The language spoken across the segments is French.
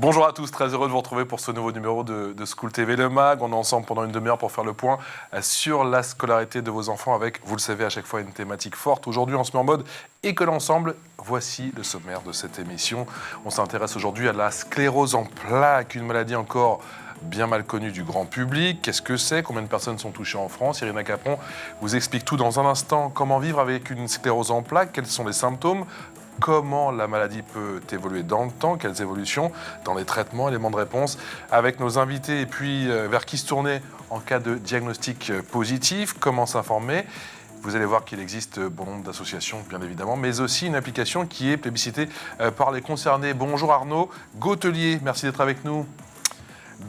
Bonjour à tous, très heureux de vous retrouver pour ce nouveau numéro de School TV Le Mag. On est ensemble pendant une demi-heure pour faire le point sur la scolarité de vos enfants avec, vous le savez, à chaque fois une thématique forte. Aujourd'hui, on se met en mode école ensemble. Voici le sommaire de cette émission. On s'intéresse aujourd'hui à la sclérose en plaques, une maladie encore bien mal connue du grand public. Qu'est-ce que c'est? Combien de personnes sont touchées en France? Irina Capron vous explique tout dans un instant. Comment vivre avec une sclérose en plaques? Quels sont les symptômes? Comment la maladie peut évoluer dans le temps? Quelles évolutions dans les traitements? Éléments de réponse avec nos invités. Et puis, vers qui se tourner en cas de diagnostic positif? Comment s'informer? Vous allez voir qu'il existe bon nombre d'associations, bien évidemment, mais aussi une application qui est plébiscitée par les concernés. Bonjour Arnaud Gautelier, merci d'être avec nous.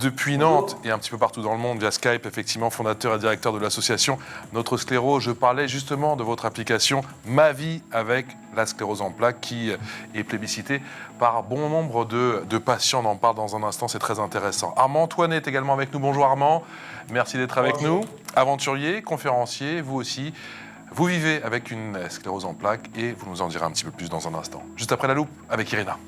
Depuis Nantes et un petit peu partout dans le monde, via Skype, effectivement, fondateur et directeur de l'association Notre Sclérose. Je parlais justement de votre application Ma vie avec la sclérose en plaques qui est plébiscitée par bon nombre de patients. On en parle dans un instant, c'est très intéressant. Armand Antoinet est également avec nous. Bonjour Armand, merci d'être avec nous. Aventurier, conférencier, vous aussi. Vous vivez avec une sclérose en plaques et vous nous en direz un petit peu plus dans un instant. Juste après la loupe avec Irina.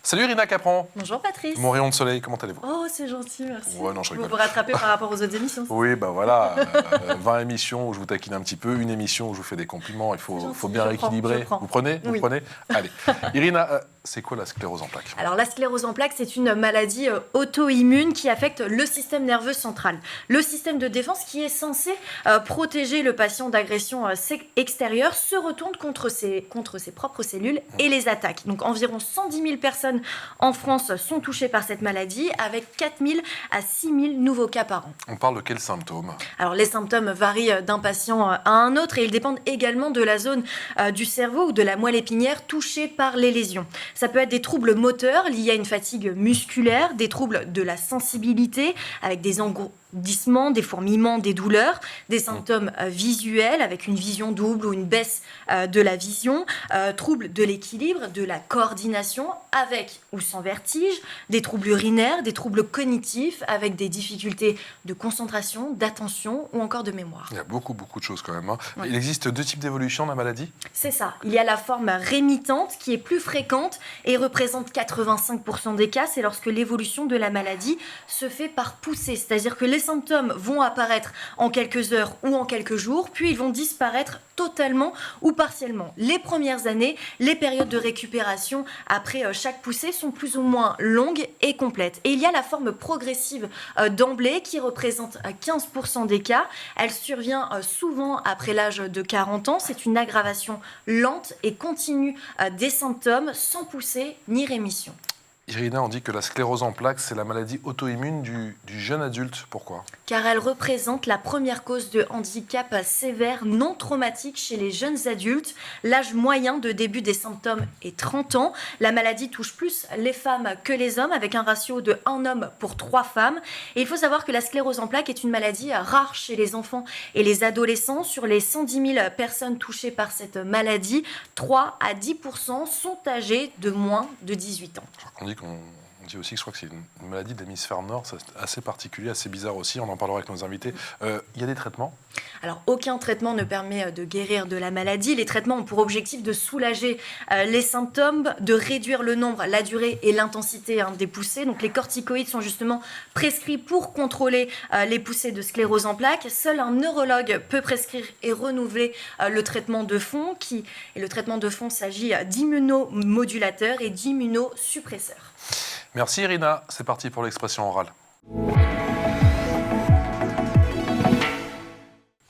Salut Irina Capron. Bonjour Patrice. Mon rayon de soleil, comment allez-vous? Oh, c'est gentil, merci. Ouais, non, je rigole. Vous vous rattrapez par rapport aux autres émissions. Oui, bah voilà, 20 émissions où je vous taquine un petit peu, une émission où je vous fais des compliments, il faut bien rééquilibrer. Vous prenez? Vous prenez? Allez. Irina, c'est quoi la sclérose en plaques? Alors la sclérose en plaques, c'est une maladie auto-immune qui affecte le système nerveux central. Le système de défense qui est censé protéger le patient d'agressions extérieures se retourne contre ses propres cellules et les attaque. Donc environ 110 000 personnes en France sont touchées par cette maladie avec 4 000 à 6 000 nouveaux cas par an. On parle de quels symptômes? Alors les symptômes varient d'un patient à un autre et ils dépendent également de la zone du cerveau ou de la moelle épinière touchée par les lésions. Ça peut être des troubles moteurs liés à une fatigue musculaire, des troubles de la sensibilité avec des engourdissements, des fourmillements, des douleurs, des symptômes visuels avec une vision double ou une baisse de la vision, troubles de l'équilibre, de la coordination avec ou sans vertige, des troubles urinaires, des troubles cognitifs avec des difficultés de concentration, d'attention ou encore de mémoire. Il y a beaucoup de choses quand même. Hein. Oui. Il existe deux types d'évolution de la maladie? C'est ça. Il y a la forme rémitante qui est plus fréquente et représente 85% des cas. C'est lorsque l'évolution de la maladie se fait par poussée. C'est-à-dire que les symptômes vont apparaître en quelques heures ou en quelques jours, puis ils vont disparaître totalement ou partiellement. Les premières années, les périodes de récupération après chaque poussée sont plus ou moins longues et complètes. Et il y a la forme progressive d'emblée qui représente 15% des cas. Elle survient souvent après l'âge de 40 ans. C'est une aggravation lente et continue des symptômes sans poussée ni rémission. Irina, on dit que la sclérose en plaques, c'est la maladie auto-immune du jeune adulte. Pourquoi? Car elle représente la première cause de handicap sévère non traumatique chez les jeunes adultes. L'âge moyen de début des symptômes est 30 ans. La maladie touche plus les femmes que les hommes, avec un ratio de 1 homme pour 3 femmes. Et il faut savoir que la sclérose en plaques est une maladie rare chez les enfants et les adolescents. Sur les 110 000 personnes touchées par cette maladie, 3 à 10% sont âgées de moins de 18 ans. On dit aussi que je crois que c'est une maladie de l'hémisphère nord, c'est assez particulier, assez bizarre aussi, on en parlera avec nos invités. Il y a des traitements? Alors, aucun traitement ne permet de guérir de la maladie. Les traitements ont pour objectif de soulager les symptômes, de réduire le nombre, la durée et l'intensité des poussées. Donc, les corticoïdes sont justement prescrits pour contrôler les poussées de sclérose en plaques. Seul un neurologue peut prescrire et renouveler le traitement de fond. Et le traitement de fond s'agit d'immunomodulateurs et d'immunosuppresseurs. Merci Irina, c'est parti pour l'expression orale.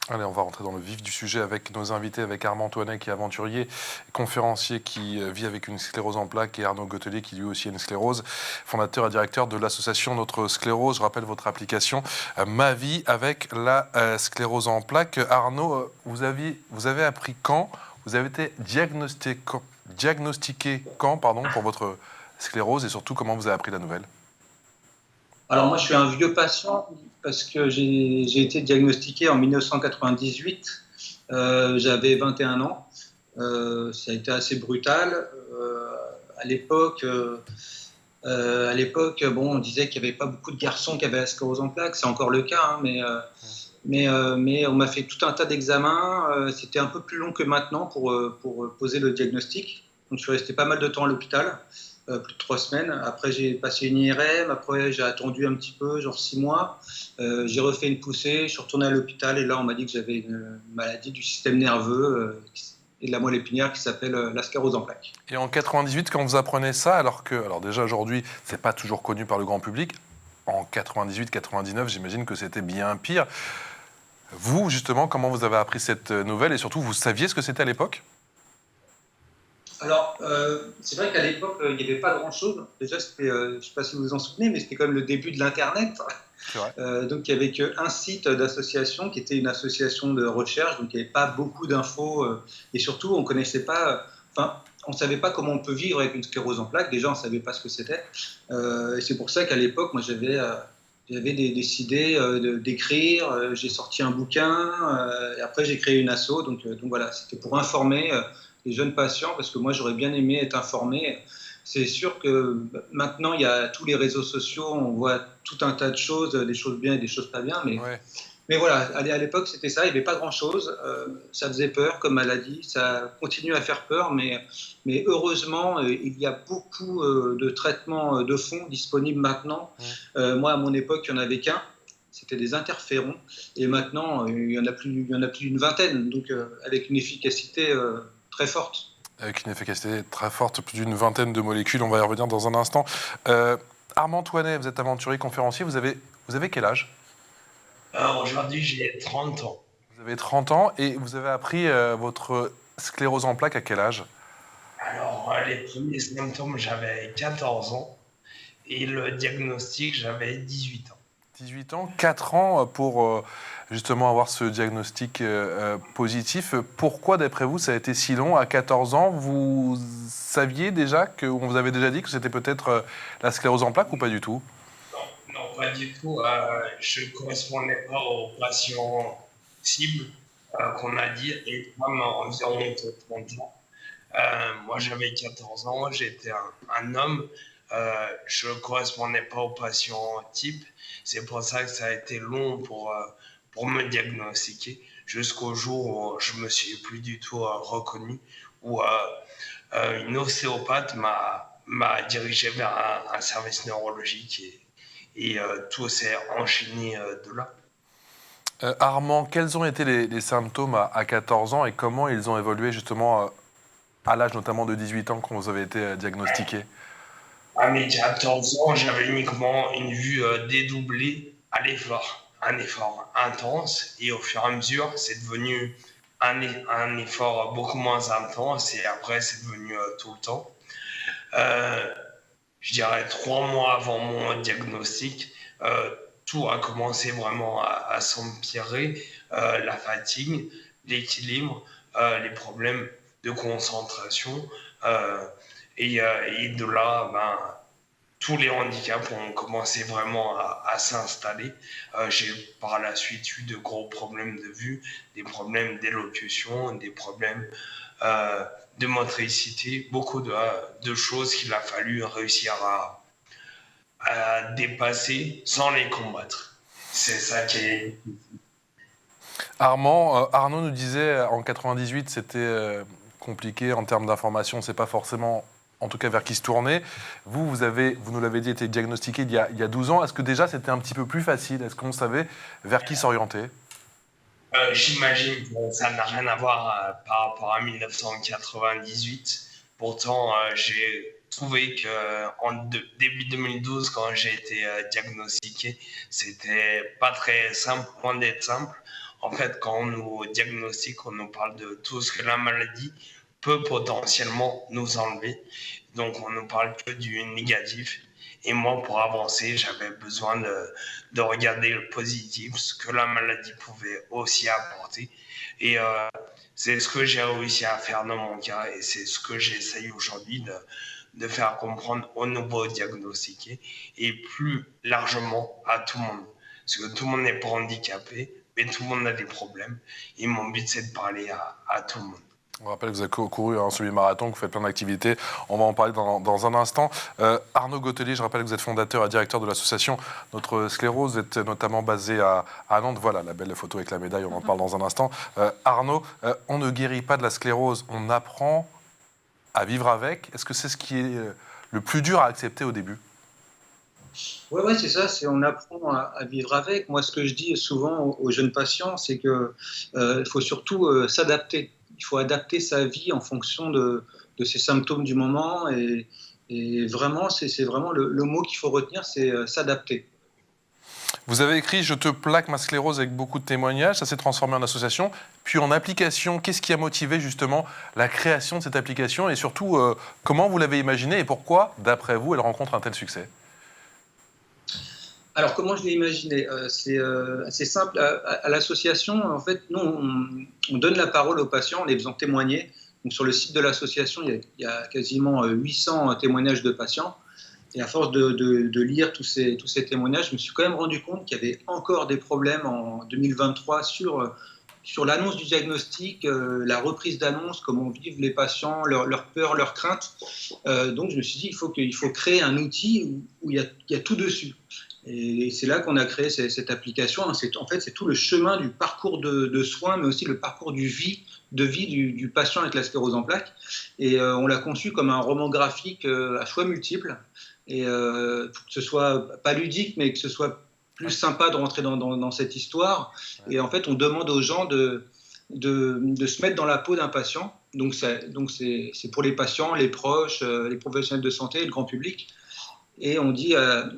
Allez, on va rentrer dans le vif du sujet avec nos invités, avec Armand Antoinet qui est aventurier, conférencier qui vit avec une sclérose en plaques, et Arnaud Gautelier qui lui aussi a une sclérose, fondateur et directeur de l'association Notre Sclérose. Je rappelle votre application Ma vie avec la sclérose en plaques. Arnaud, vous avez appris quand? Vous avez été diagnostiqué quand pour votre sclérose, et surtout comment vous avez appris la nouvelle? Alors moi je suis un vieux patient parce que j'ai été diagnostiqué en 1998, j'avais 21 ans, ça a été assez brutal. À l'époque, on disait qu'il n'y avait pas beaucoup de garçons qui avaient la sclérose en plaques, c'est encore le cas, hein, mais on m'a fait tout un tas d'examens, c'était un peu plus long que maintenant pour poser le diagnostic. Donc je suis resté pas mal de temps à l'hôpital, plus de 3 semaines. Après j'ai passé une IRM, après j'ai attendu un petit peu, genre 6 mois. J'ai refait une poussée, je suis retourné à l'hôpital et là on m'a dit que j'avais une maladie du système nerveux et de la moelle épinière qui s'appelle la sclérose en plaques. Et en 98, quand vous apprenez ça, alors déjà aujourd'hui, c'est pas toujours connu par le grand public, en 98-99, j'imagine que c'était bien pire. Vous, justement, comment vous avez appris cette nouvelle et surtout, vous saviez ce que c'était à l'époque? Alors, c'est vrai qu'à l'époque, il n'y avait pas grand-chose. Déjà, c'était, je ne sais pas si vous vous en souvenez, mais c'était quand même le début de l'Internet. C'est vrai. Donc, il n'y avait qu'un site d'association qui était une association de recherche, donc il n'y avait pas beaucoup d'infos. Et surtout, on ne connaissait pas, enfin, on ne savait pas comment on peut vivre avec une sclérose en plaques. Déjà, on ne savait pas ce que c'était. Et c'est pour ça qu'à l'époque, moi, j'avais décidé d'écrire. J'ai sorti un bouquin. Et après, j'ai créé une asso. Donc voilà, c'était pour informer les jeunes patients, parce que moi, j'aurais bien aimé être informé. C'est sûr que maintenant, il y a tous les réseaux sociaux, on voit tout un tas de choses, des choses bien et des choses pas bien, Ouais. mais voilà, à l'époque, c'était ça, il n'y avait pas grand-chose, ça faisait peur comme maladie, ça continue à faire peur, mais heureusement, il y a beaucoup de traitements de fond disponibles maintenant. Moi, à mon époque, il n'y en avait qu'un, c'était des interférons, et maintenant, il y en a plus d'une vingtaine, donc avec une efficacité très forte. Avec une efficacité très forte, plus d'une vingtaine de molécules, on va y revenir dans un instant. Armand Toinet, vous êtes aventurier, conférencier, vous avez quel âge? Aujourd'hui, j'ai 30 ans. Vous avez 30 ans et vous avez appris votre sclérose en plaques à quel âge? Alors, les premiers symptômes, j'avais 14 ans et le diagnostic, j'avais 18 ans. 18 ans, 4 ans pour justement avoir ce diagnostic positif. Pourquoi, d'après vous, ça a été si long? À 14 ans, vous saviez déjà, on vous avait déjà dit que c'était peut-être la sclérose en plaques ou pas du tout? Non, pas du tout. Je ne correspondais pas aux patients cibles qu'on a dit, une femme environ de 30 ans. Moi, j'avais 14 ans, j'étais un homme. Je ne correspondais pas aux patients type. C'est pour ça que ça a été long pour me diagnostiquer, jusqu'au jour où je ne me suis plus du tout reconnu, où une ostéopathe m'a dirigé vers un service neurologique et tout s'est enchaîné de là. Armand, quels ont été les symptômes à 14 ans et comment ils ont évolué justement à l'âge notamment de 18 ans quand vous avez été diagnostiqué? À mes 14 ans, j'avais uniquement une vue dédoublée à l'effort, un effort intense, et au fur et à mesure, c'est devenu un effort beaucoup moins intense, et après, c'est devenu tout le temps. Je dirais 3 mois avant mon diagnostic, tout a commencé vraiment à s'empirer, la fatigue, l'équilibre, les problèmes de concentration, et de là, tous les handicaps ont commencé vraiment à s'installer. J'ai par la suite eu de gros problèmes de vue, des problèmes d'élocution, des problèmes de motricité, beaucoup de choses qu'il a fallu réussir à dépasser sans les combattre. C'est ça qui est... Arnaud nous disait en 98 c'était compliqué en termes d'information, c'est pas forcément en tout cas vers qui se tourner. Vous nous l'avez dit, été diagnostiqué il y a 12 ans. Est-ce que déjà c'était un petit peu plus facile? Est-ce qu'on savait vers qui s'orienter? J'imagine que ça n'a rien à voir par rapport à 1998. Pourtant, j'ai trouvé qu'en début 2012, quand j'ai été diagnostiqué, c'était pas très simple, loin d'être simple. En fait, quand on nous diagnostique, on nous parle de tout ce que la maladie peut potentiellement nous enlever. Donc, on ne parle que du négatif. Et moi, pour avancer, j'avais besoin de regarder le positif, ce que la maladie pouvait aussi apporter. Et c'est ce que j'ai réussi à faire dans mon cas. Et c'est ce que j'essaye aujourd'hui de faire comprendre aux nouveaux diagnostiqués et plus largement à tout le monde. Parce que tout le monde n'est pas handicapé, mais tout le monde a des problèmes. Et mon but, c'est de parler à tout le monde. On rappelle que vous avez couru un semi-marathon, que vous faites plein d'activités. On va en parler dans un instant. Arnaud Gautelier, je rappelle que vous êtes fondateur et directeur de l'association Notre Sclérose. Vous êtes notamment basé à Nantes. Voilà, la belle photo avec la médaille, on en parle dans un instant. Arnaud, on ne guérit pas de la sclérose, on apprend à vivre avec. Est-ce que c'est ce qui est le plus dur à accepter au début ? Ouais, c'est ça, on apprend à vivre avec. Moi, ce que je dis souvent aux jeunes patients, c'est que il faut surtout s'adapter. Il faut adapter sa vie en fonction de ses symptômes du moment. Et vraiment, c'est vraiment le mot qu'il faut retenir, c'est s'adapter. Vous avez écrit « Je te plaque ma sclérose » avec beaucoup de témoignages, ça s'est transformé en association, puis en application. Qu'est-ce qui a motivé justement la création de cette application et surtout, comment vous l'avez imaginée et pourquoi, d'après vous, elle rencontre un tel succès ? Alors, comment je l'ai imaginé? C'est assez simple. À l'association, en fait, nous, on donne la parole aux patients en les faisant témoigner. Donc, sur le site de l'association, il y a quasiment 800 témoignages de patients. Et à force de lire tous ces témoignages, je me suis quand même rendu compte qu'il y avait encore des problèmes en 2023 sur l'annonce du diagnostic, la reprise d'annonce, comment vivent les patients, leurs peurs, leurs craintes. Donc, je me suis dit, il faut créer un outil où il y a tout dessus. Et c'est là qu'on a créé cette application. En fait, c'est tout le chemin du parcours de soins, mais aussi le parcours de vie du patient avec la sclérose en plaques. Et on l'a conçu comme un roman graphique à choix multiples. Et pour que ce soit pas ludique, mais que ce soit plus sympa de rentrer dans cette histoire. Et en fait, on demande aux gens de se mettre dans la peau d'un patient. Donc c'est pour les patients, les proches, les professionnels de santé et le grand public. Et on dit à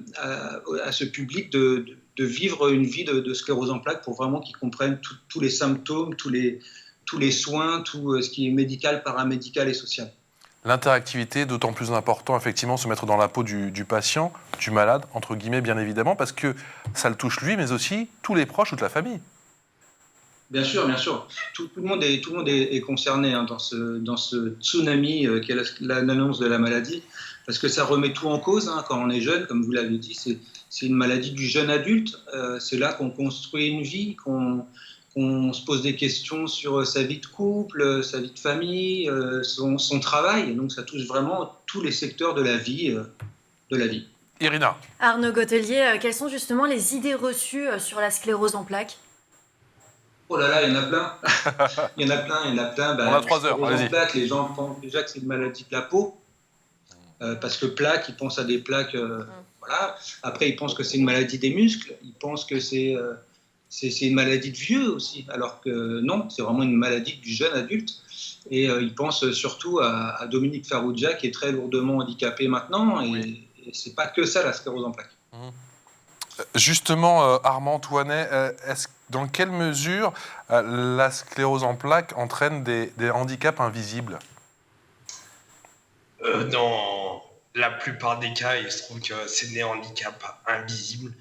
ce public de vivre une vie de sclérose en plaques pour vraiment qu'ils comprennent tous les symptômes, tous les soins, tout ce qui est médical, paramédical et social. L'interactivité, d'autant plus important, effectivement, se mettre dans la peau du patient, du malade, entre guillemets, bien évidemment, parce que ça le touche lui, mais aussi tous les proches, toute la famille. Bien sûr, bien sûr. Tout le monde est concerné dans ce tsunami qu'est l'annonce de la maladie, parce que ça remet tout en cause quand on est jeune, comme vous l'avez dit. C'est une maladie du jeune adulte. C'est là qu'on construit une vie, qu'on se pose des questions sur sa vie de couple, sa vie de famille, son travail. Et donc ça touche vraiment tous les secteurs de la vie. Irina. Arnaud Gautelier, quelles sont justement les idées reçues sur la sclérose en plaques ? Oh là là, il y en a plein. Il y en a plein. On a 3 heures, allez-y. Plaques, les gens pensent déjà que c'est une maladie de la peau. Parce que plaques, ils pensent à des plaques. Voilà. Après, ils pensent que c'est une maladie des muscles. Ils pensent que c'est une maladie de vieux aussi. Alors que non, c'est vraiment une maladie du jeune adulte. Et ils pensent surtout à Dominique Farrugia, qui est très lourdement handicapé maintenant. Et c'est pas que ça, la sclérose en plaques. Justement, Armand Touanet, dans quelle mesure la sclérose en plaques entraîne des handicaps invisibles ? Dans la plupart des cas, il se trouve que c'est des handicaps invisibles.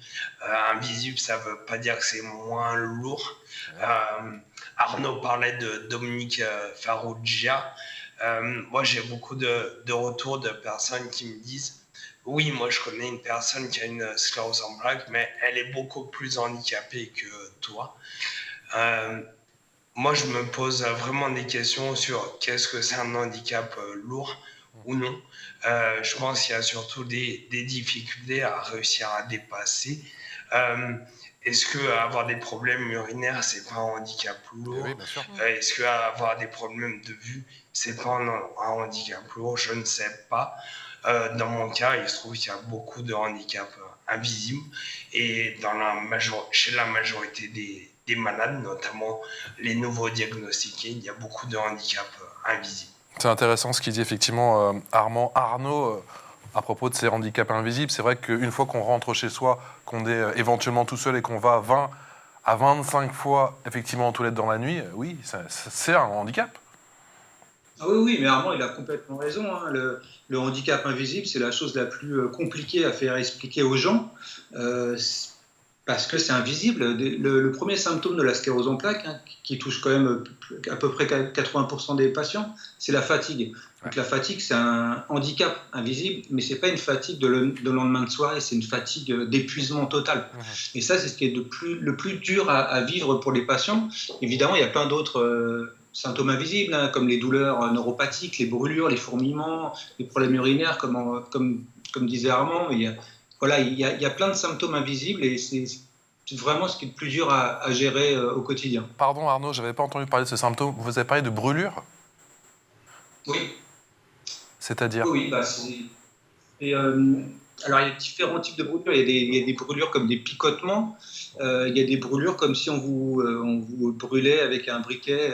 Invisible, ça ne veut pas dire que c'est moins lourd. Arnaud parlait de Dominique Farrugia. Moi, j'ai beaucoup de retours de personnes qui me disent « Oui, moi, je connais une personne qui a une sclérose en plaques, mais elle est beaucoup plus handicapée que toi. » Moi, je me pose vraiment des questions sur qu'est-ce que c'est un handicap lourd ou non. Je pense qu'il y a surtout des difficultés à réussir à dépasser. Est-ce qu'avoir des problèmes urinaires, c'est pas un handicap lourd ? Oui, bien sûr. Est-ce qu'avoir des problèmes de vue, c'est pas un handicap lourd ? Je ne sais pas. Dans mon cas, il se trouve qu'il y a beaucoup de handicaps invisibles et chez la majorité des malades, notamment les nouveaux diagnostiqués, il y a beaucoup de handicaps invisibles. C'est intéressant ce qu'il dit effectivement Arnaud, à propos de ces handicaps invisibles. C'est vrai qu'une fois qu'on rentre chez soi, qu'on est éventuellement tout seul et qu'on va 20 à 25 fois effectivement en toilette dans la nuit, oui, c'est un handicap. Ah oui, mais Armand, il a complètement raison. Le handicap invisible, c'est la chose la plus compliquée à faire expliquer aux gens. Parce que c'est invisible. Le premier symptôme de la sclérose en plaques, qui touche quand même à peu près 80% des patients, c'est la fatigue. Donc la fatigue, c'est un handicap invisible, mais ce n'est pas une fatigue de lendemain de soirée, c'est une fatigue d'épuisement total. Et ça, c'est ce qui est le plus dur à vivre pour les patients. Évidemment, il y a plein d'autres symptômes invisibles, comme les douleurs neuropathiques, les brûlures, les fourmillements, les problèmes urinaires, comme disait Armand. Il y a plein de symptômes invisibles et c'est vraiment ce qui est le plus dur à gérer au quotidien. Pardon Arnaud, je n'avais pas entendu parler de ce symptôme. Vous avez parlé de brûlure ? Oui. C'est-à-dire? Oui, bah, alors, il y a différents types de brûlures. Il y a des brûlures comme des picotements. Il y a des brûlures comme si on vous brûlait avec un briquet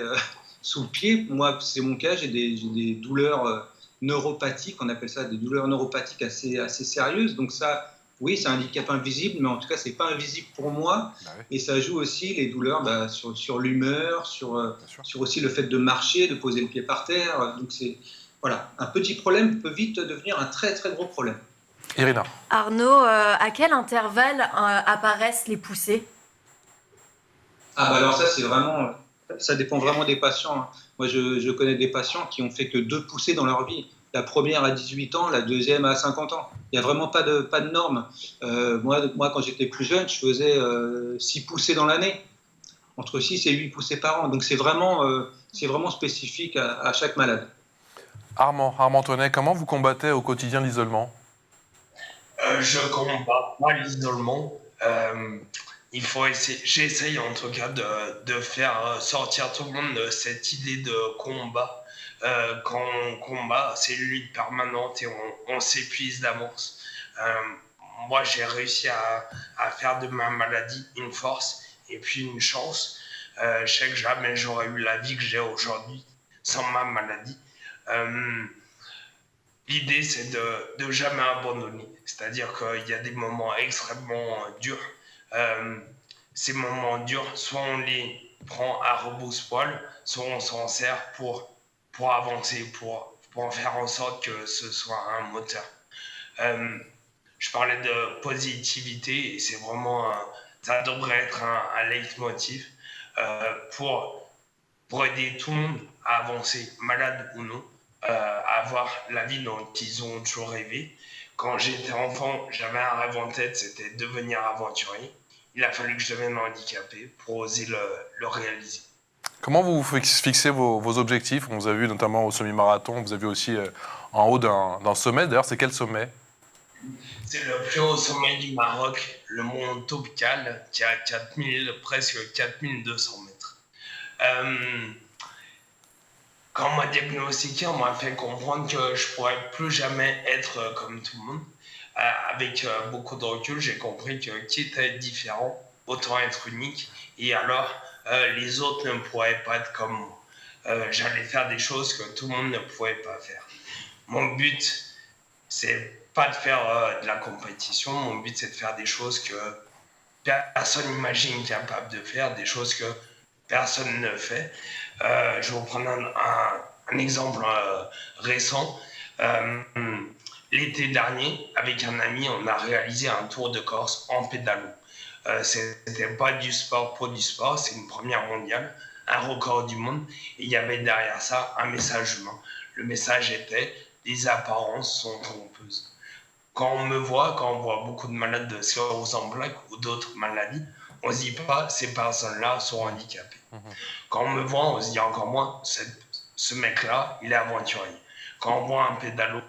sous le pied. Moi, c'est mon cas. J'ai des douleurs neuropathiques. On appelle ça des douleurs neuropathiques assez sérieuses. Donc ça, oui, c'est un handicap invisible, mais en tout cas, c'est pas invisible pour moi. Bah oui, Et ça joue aussi les douleurs sur l'humeur, bien sûr. sur aussi le fait de marcher, de poser le pied par terre. Donc c'est voilà, un petit problème peut vite devenir un très très gros problème. Irina. Arnaud, à quel intervalle apparaissent les poussées? Ah bah alors ça c'est vraiment, ça dépend vraiment des patients, hein. Moi je connais des patients qui ont fait que 2 poussées dans leur vie. La première à 18 ans, la deuxième à 50 ans. Il n'y a vraiment pas de norme. Moi quand j'étais plus jeune, je faisais 6 poussées dans l'année, entre 6 et 8 poussées par an. Donc c'est vraiment spécifique à chaque malade. Armand Tonnet, comment vous combattez au quotidien l'isolement? Je combats pas l'isolement. Il faut essayer, j'essaye en tout cas de faire sortir tout le monde de cette idée de combat. Quand on combat, c'est une lutte permanente et on s'épuise d'avance. Moi, j'ai réussi à faire de ma maladie une force et puis une chance. Je sais que jamais j'aurais eu la vie que j'ai aujourd'hui sans ma maladie. L'idée, c'est de jamais abandonner. C'est-à-dire qu'il y a des moments extrêmement durs. Ces moments durs, soit on les prend à rebrousse-poil, soit on s'en sert pour avancer, pour en faire en sorte que ce soit un moteur. Je parlais de positivité et c'est vraiment ça devrait être un leitmotiv pour aider tout le monde à avancer, malade ou non, à avoir la vie dont ils ont toujours rêvé. Quand j'étais enfant, j'avais un rêve en tête, c'était devenir aventurier. Il a fallu que je devienne handicapé pour oser le réaliser. Comment vous fixez vos objectifs? On vous a vu notamment au semi-marathon, vous avez vu aussi en haut d'un sommet. D'ailleurs, c'est quel sommet? C'est le plus haut sommet du Maroc, le mont Toubkal, qui a presque 4200 mètres. Quand on m'a diagnostiqué, on m'a fait comprendre que je ne pourrais plus jamais être comme tout le monde. Avec beaucoup de recul, j'ai compris que quitte à être différent, autant être unique. Et alors, les autres ne pourraient pas être comme moi. J'allais faire des choses que tout le monde ne pouvait pas faire. Mon but, c'est pas de faire de la compétition. Mon but, c'est de faire des choses que personne n'imagine capable de faire, des choses que personne ne fait. Je vais vous prendre un exemple récent. L'été dernier, avec un ami, on a réalisé un tour de Corse en pédalo. C'était pas du sport pour du sport, c'est une première mondiale, un record du monde. Et il y avait derrière ça un message humain. Le message était « les apparences sont trompeuses ». Quand on me voit, quand on voit beaucoup de malades de sclérose en plaques ou d'autres maladies, on ne se dit pas ces personnes-là sont handicapées. Quand on me voit, on se dit encore moins ce mec-là, il est aventurier. Quand on voit un pédalo,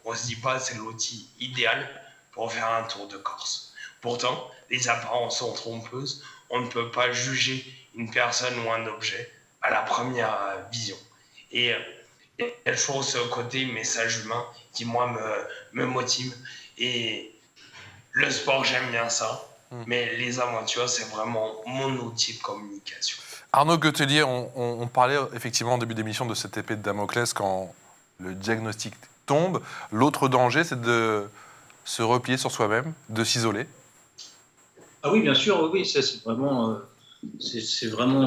on ne se dit pas c'est l'outil idéal pour faire un tour de Corse. Pourtant, les apparences sont trompeuses. On ne peut pas juger une personne ou un objet à la première vision. Et il faut ce côté message humain qui, moi, me motive. Et le sport, j'aime bien ça. Mais les aventures, c'est vraiment mon outil de communication. Arnaud Goetelier, on parlait effectivement en début d'émission de cette épée de Damoclès quand le diagnostic tombe. L'autre danger, c'est de se replier sur soi-même, de s'isoler. Ah oui, bien sûr, oui, ça c'est vraiment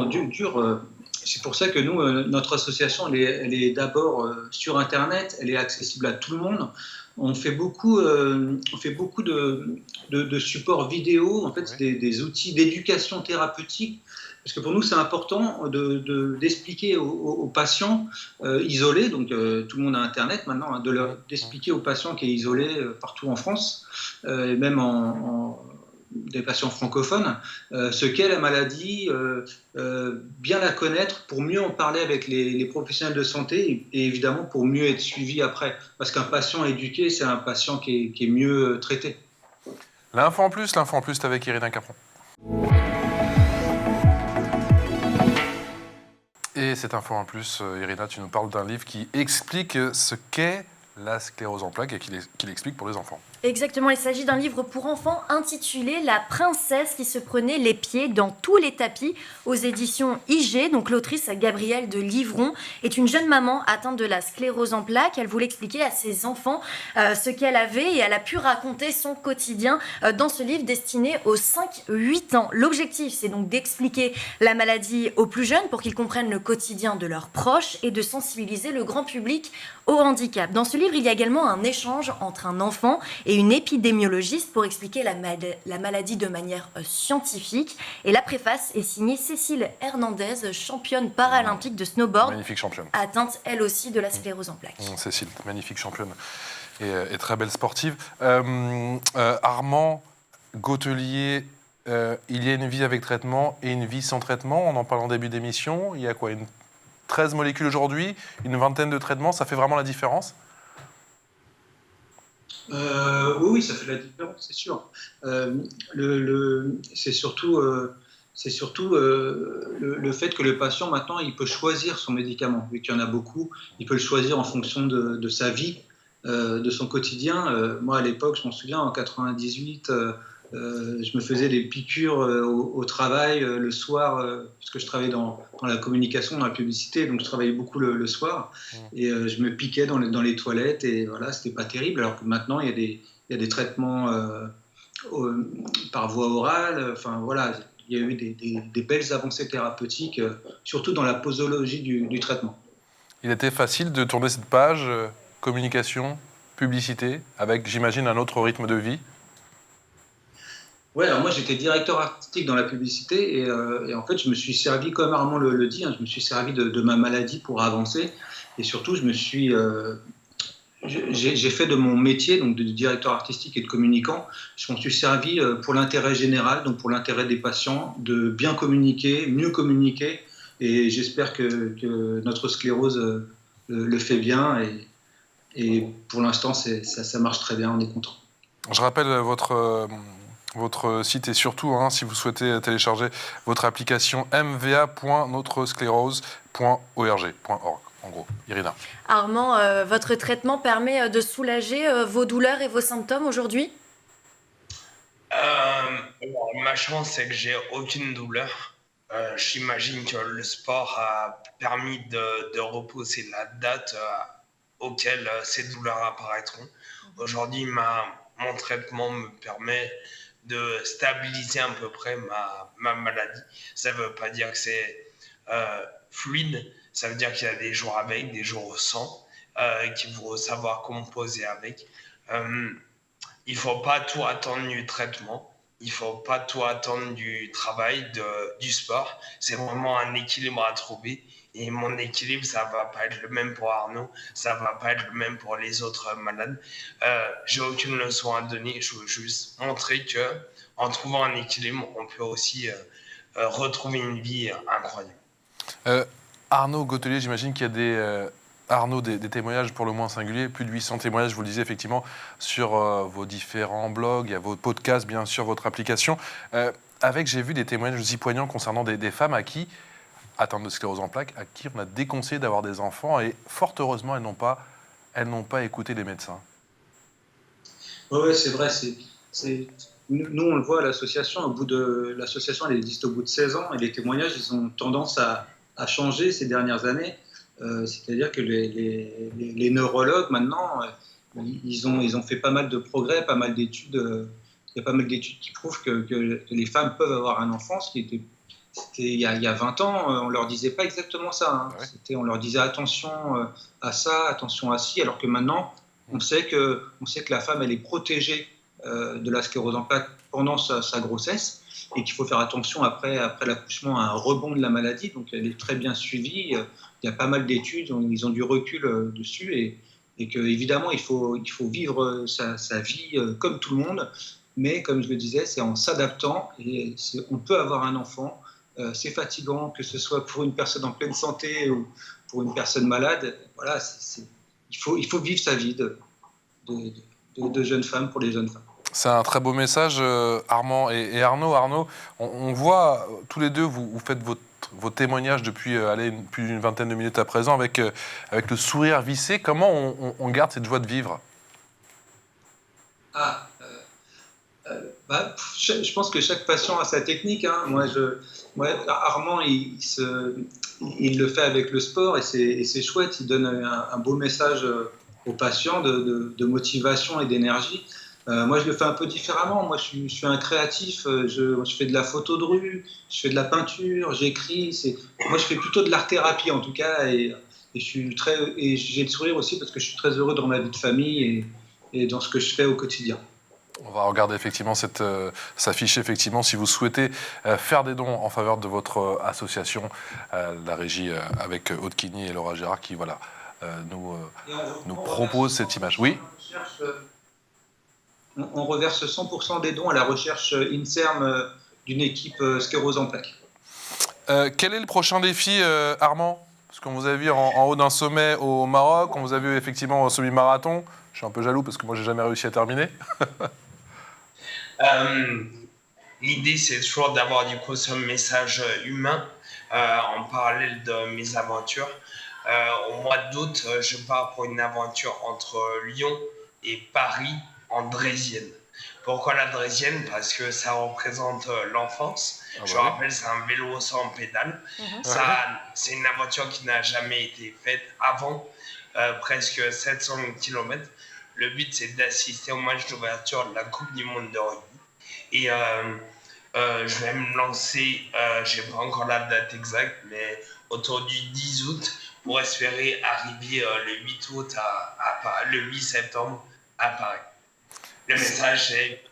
dur. C'est pour ça que nous, notre association, elle est d'abord sur Internet, elle est accessible à tout le monde. On fait beaucoup de supports vidéo, en fait, Oui. des outils d'éducation thérapeutique. Parce que pour nous, c'est important d'expliquer aux patients isolés, donc tout le monde a Internet maintenant, hein, d'expliquer aux patients qui sont isolés partout en France, et même des patients francophones, ce qu'est la maladie, bien la connaître pour mieux en parler avec les professionnels de santé et évidemment pour mieux être suivi après. Parce qu'un patient éduqué, c'est un patient qui est mieux traité. L'info en plus, c'est avec Irina Capron. Et cette info en plus, Irina, tu nous parles d'un livre qui explique ce qu'est la sclérose en plaques et qu'il explique pour les enfants. Exactement, il s'agit d'un livre pour enfants intitulé La princesse qui se prenait les pieds dans tous les tapis aux éditions IG. Donc l'autrice Gabrielle de Livron est une jeune maman atteinte de la sclérose en plaques. Elle voulait expliquer à ses enfants ce qu'elle avait et elle a pu raconter son quotidien dans ce livre destiné aux 5-8 ans. L'objectif, c'est donc d'expliquer la maladie aux plus jeunes pour qu'ils comprennent le quotidien de leurs proches et de sensibiliser le grand public au handicap. Dans ce livre, il y a également un échange entre un enfant et une épidémiologiste pour expliquer la maladie de manière scientifique. Et la préface est signée Cécile Hernandez, championne paralympique de snowboard. Magnifique championne. Atteinte, elle aussi, de la sclérose en plaques. Cécile, magnifique championne et très belle sportive. Armand Gautelier, il y a une vie avec traitement et une vie sans traitement. On en parle en début d'émission. Il y a quoi, 13 molécules aujourd'hui, une vingtaine de traitements, ça fait vraiment la différence ? Oui, ça fait la différence, c'est sûr. C'est surtout, le fait que le patient, maintenant, il peut choisir son médicament. Vu qu'il y en a beaucoup, il peut le choisir en fonction de sa vie, de son quotidien. Moi, à l'époque, je m'en souviens, en 98, je me faisais des piqûres au travail le soir, puisque je travaillais dans la communication, dans la publicité, donc je travaillais beaucoup le soir, et je me piquais dans les toilettes, et voilà, c'était pas terrible, alors que maintenant, il y a des traitements par voie orale, enfin voilà, il y a eu des belles avancées thérapeutiques, surtout dans la posologie du traitement. Il était facile de tourner cette page, communication, publicité, avec, j'imagine, un autre rythme de vie. Ouais, alors moi j'étais directeur artistique dans la publicité et en fait je me suis servi, comme Armand le dit, je me suis servi de ma maladie pour avancer et surtout j'ai fait de mon métier, donc de directeur artistique et de communicant, je m'en suis servi pour l'intérêt général, donc pour l'intérêt des patients, de bien communiquer, mieux communiquer et j'espère que notre sclérose le fait bien et pour l'instant ça marche très bien, on est content. Je rappelle votre site et surtout, si vous souhaitez télécharger votre application mva.notresclérose.org. En gros, Irina. Armand, votre traitement permet de soulager vos douleurs et vos symptômes aujourd'hui ? Ma chance, c'est que j'ai aucune douleur. J'imagine que le sport a permis de repousser la date auquel ces douleurs apparaîtront. Aujourd'hui, mon traitement me permet de stabiliser à peu près ma maladie. Ça ne veut pas dire que c'est fluide, ça veut dire qu'il y a des jours avec, des jours sans, qu'il faut savoir composer avec. Il ne faut pas tout attendre du traitement, il ne faut pas tout attendre du travail, du sport. C'est vraiment un équilibre à trouver. Et mon équilibre, ça ne va pas être le même pour Arnaud, ça ne va pas être le même pour les autres malades. J'ai aucune leçon à donner, je veux juste montrer qu'en trouvant un équilibre, on peut aussi retrouver une vie incroyable. Arnaud Gautelier, j'imagine qu'il y a des témoignages pour le moins singuliers, plus de 800 témoignages, je vous le disais effectivement, sur vos différents blogs, il y a vos podcasts, bien sûr, votre application. J'ai vu des témoignages aussi poignants concernant des femmes atteintes de sclérose en plaques, à qui on a déconseillé d'avoir des enfants, et fort heureusement, elles n'ont pas écouté les médecins. Oui, c'est vrai. Nous, on le voit à l'association, l'association, elle existe au bout de 16 ans, et les témoignages, ils ont tendance à changer ces dernières années. C'est-à-dire que les neurologues, maintenant, ils ont fait pas mal de progrès, pas mal d'études. Il y a pas mal d'études qui prouvent que les femmes peuvent avoir un enfant, ce qui était il y a 20 ans, on ne leur disait pas exactement ça. Ouais. On leur disait attention à ça, attention à ci, alors que maintenant, on sait que la femme, elle est protégée de la sclérose en plaques pendant sa grossesse et qu'il faut faire attention après l'accouchement à un rebond de la maladie. Donc, elle est très bien suivie. Il y a pas mal d'études, ils ont du recul dessus et qu'évidemment, il faut vivre sa vie comme tout le monde. Mais comme je le disais, c'est en s'adaptant et on peut avoir un enfant. C'est fatigant, que ce soit pour une personne en pleine santé ou pour une personne malade. Voilà, il faut vivre sa vie de jeune femme pour les jeunes femmes. C'est un très beau message, Armand et Arnaud. Arnaud, on voit tous les deux, vous faites votre vos témoignages depuis plus d'une vingtaine de minutes à présent avec le sourire vissé. Comment on garde cette joie de vivre? Je pense que chaque patient a sa technique, hein. Armand, il le fait avec le sport et c'est chouette. Il donne un beau message aux patients de motivation et d'énergie. Moi, je le fais un peu différemment. Moi, je suis un créatif. Je fais de la photo de rue, je fais de la peinture, j'écris. Moi, je fais plutôt de l'art-thérapie en tout cas. Et j'ai le sourire aussi parce que je suis très heureux dans ma vie de famille et dans ce que je fais au quotidien. On va regarder effectivement s'afficher effectivement si vous souhaitez faire des dons en faveur de votre association, la régie avec Aude Quigny et Laura Gérard qui nous propose cette image. Oui. On reverse 100% des dons à la recherche INSERM d'une équipe sclérose en plaques. Quel est le prochain défi, Armand? Parce qu'on vous a vu en haut d'un sommet au Maroc, on vous a vu effectivement au semi-marathon. Je suis un peu jaloux parce que moi, j'ai jamais réussi à terminer. L'idée, c'est toujours d'avoir du coup ce message humain en parallèle de mes aventures. Au mois d'août, je pars pour une aventure entre Lyon et Paris en draisienne. Pourquoi la draisienne? Parce que ça représente l'enfance. Je rappelle, c'est un vélo sans pédale. C'est une aventure qui n'a jamais été faite avant, presque 700 km. Le but, c'est d'assister au match d'ouverture de la Coupe du Monde de rugby. Et je vais me lancer, je n'ai pas encore la date exacte, mais autour du 10 août, pour espérer arriver le 8 août le 8 septembre à Paris. Le message, c'est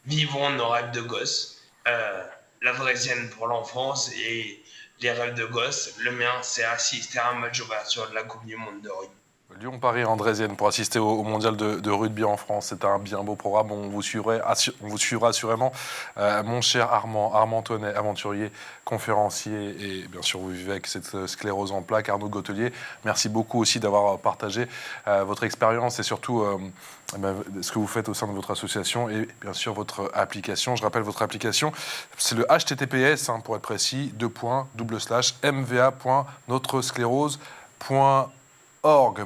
vivons nos rêves de gosse. La draisienne pour l'enfance et les rêves de gosse. Le mien, c'est assister à un match d'ouverture de la Coupe du Monde de rugby. Lyon-Paris en draisienne pour assister au mondial de rugby en France. C'est un bien beau programme. On vous suivra assurément. Mon cher Armand Tonnet, aventurier, conférencier et bien sûr vous vivez avec cette sclérose en plaques. Arnaud Gautelier, merci beaucoup aussi d'avoir partagé votre expérience et surtout ce que vous faites au sein de votre association et bien sûr votre application. Je rappelle votre application, c'est le HTTPS pour être précis, //mva.notresclérose.org.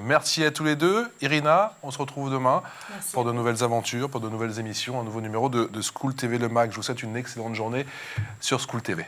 Merci à tous les deux. Irina, on se retrouve demain pour de nouvelles aventures, pour de nouvelles émissions, un nouveau numéro de School TV Le Mag. Je vous souhaite une excellente journée sur School TV.